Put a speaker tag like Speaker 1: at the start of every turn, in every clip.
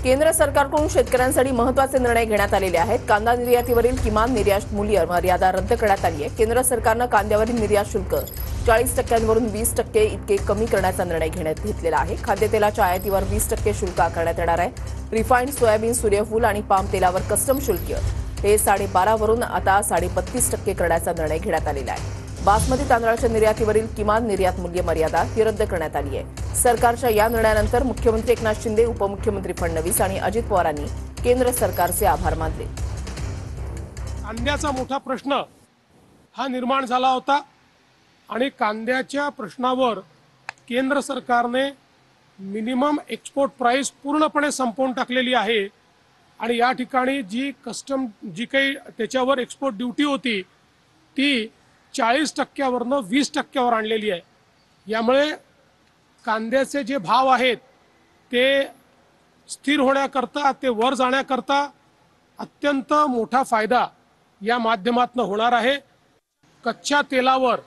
Speaker 1: केंद्र सरकारकडून शेतकऱ्यांसाठी महत्त्वाचे निर्णय घेण्यात आलेले आहेत। कांदा निर्यातीवरील किमान निर्यात मूल्य मर्यादा रद्द करण्यात आली आहे। केंद्र सरकारनं कांद्यावरील निर्यात शुल्क 40% 20% इतके कमी करण्याचा निर्णय घेतलेला आहे। खाद्यतेलाच्या आयातीवर 20% शुल्क आकारण्यात येणार आहे। रिफाइंड सोयाबीन, सूर्यफूल आणि पाम तेलावर कस्टम शुल्क हे 12.5 वरून आता 32.5% करण्याचा निर्णय घेण्यात आलेला आहे। बासमती तांदळाच्या निर्यातीवरील किमान निर्यात मूल्य मर्यादा ही रद्द करण्यात आली आहे। सरकारच्या या निर्णयानंतर मुख्यमंत्री एकनाथ शिंदे, उपमुख्यमंत्री फडणवीस आणि अजित पवारांनी केंद्र सरकारचे आभार मानले।
Speaker 2: कांद्याचा मोठा प्रश्न हा निर्माण झाला होता आणि कांद्याच्या प्रश्नावर केंद्र सरकारने मिनिमम एक्सपोर्ट प्राइस पूर्णपणे संपवून टाकलेली आहे आणि या ठिकाणी जी काही त्याच्यावर एक्सपोर्ट ड्यूटी होती ती 40% 20% आणलेली आहे। यामुळे कांद्याचे जे भाव आहेत ते स्थिर होण्याकरता, ते वर जाण्याकरता अत्यंत मोठा फायदा या माध्यमातून होणार आहे। कच्च्या तेलावर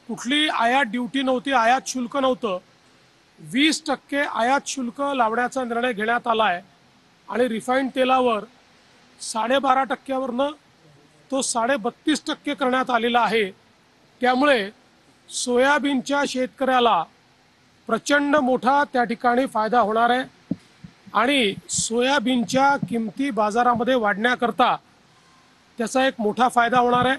Speaker 2: कुठली आयात ड्यूटी नव्हती, आयात शुल्क नव्हतं। 20% आयात शुल्क लावण्याचा निर्णय घेण्यात आला आहे आणि रिफाइंड तेलावर 12.5% वरनं तो 32.5% करण्यात आलेला आहे। त्यामुळे सोयाबीनच्या शेतकऱ्याला प्रचंड मोठा त्या ठिकाणी फायदा होणार आहे आणि सोयाबीनच्या किमती बाजारामध्ये वाढण्याकरता त्याचा एक मोठा फायदा होणार आहे।